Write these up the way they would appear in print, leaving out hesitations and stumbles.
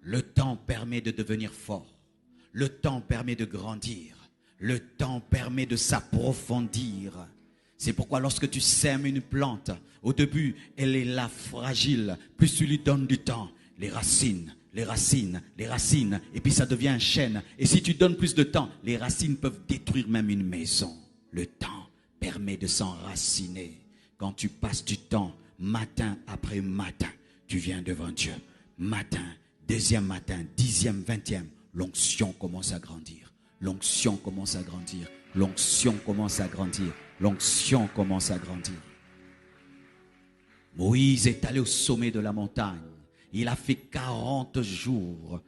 Le temps permet de devenir fort. Le temps permet de grandir. Le temps permet de s'approfondir. C'est pourquoi lorsque tu sèmes une plante, au début, elle est là fragile. Plus tu lui donnes du temps, les racines, et puis ça devient un chêne. Et si tu donnes plus de temps, les racines peuvent détruire même une maison. Le temps permet de s'enraciner. Quand tu passes du temps, matin après matin, tu viens devant Dieu. Matin, deuxième matin, 10e, 20e, l'onction commence à grandir. L'onction commence à grandir. L'onction commence à grandir. L'onction commence à grandir. Moïse est allé au sommet de la montagne. Il a fait 40 jours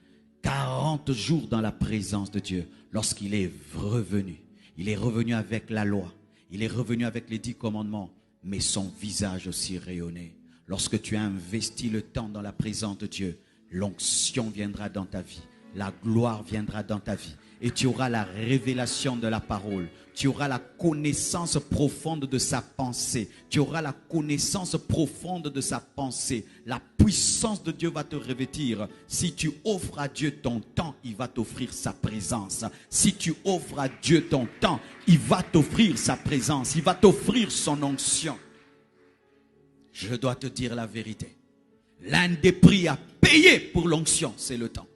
dans la présence de Dieu. Lorsqu'il est revenu, il est revenu avec la loi. Il est revenu avec les 10 commandements. Mais son visage aussi rayonnait. Lorsque tu as investi le temps dans la présence de Dieu, l'onction viendra dans ta vie. La gloire viendra dans ta vie. Et tu auras la révélation de la parole. Tu auras la connaissance profonde de sa pensée. Tu auras la connaissance profonde de sa pensée. La puissance de Dieu va te revêtir. Si tu offres à Dieu ton temps, il va t'offrir sa présence. Si tu offres à Dieu ton temps, il va t'offrir sa présence. Il va t'offrir son onction. Je dois te dire la vérité. L'un des prix à payer pour l'onction, c'est le temps.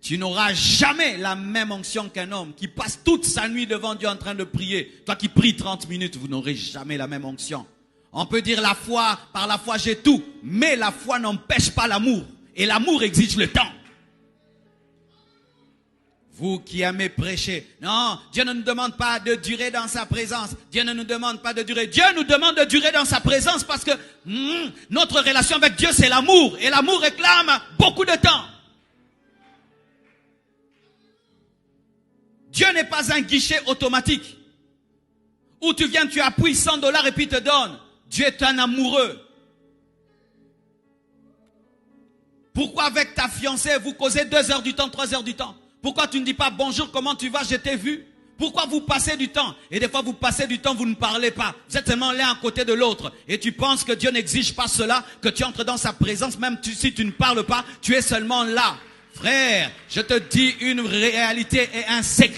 Tu n'auras jamais la même onction qu'un homme qui passe toute sa nuit devant Dieu en train de prier. Toi qui pries 30 minutes, vous n'aurez jamais la même onction. On peut dire la foi, par la foi j'ai tout. Mais la foi n'empêche pas l'amour. Et l'amour exige le temps. Vous qui aimez prêcher. Non, Dieu ne nous demande pas de durer dans sa présence. Dieu ne nous demande pas de durer. Dieu nous demande de durer dans sa présence parce que notre relation avec Dieu c'est l'amour. Et l'amour réclame beaucoup de temps. Dieu n'est pas un guichet automatique où tu viens, tu appuies $100 et puis il te donne. Dieu est un amoureux. Pourquoi avec ta fiancée, vous causez 2 heures du temps, 3 heures du temps? Pourquoi tu ne dis pas bonjour, comment tu vas, je t'ai vu? Pourquoi vous passez du temps? Et des fois vous passez du temps, vous ne parlez pas. Vous êtes seulement l'un à côté de l'autre. Et tu penses que Dieu n'exige pas cela, que tu entres dans sa présence, même si tu ne parles pas, tu es seulement là. Frère, je te dis une réalité et un secret.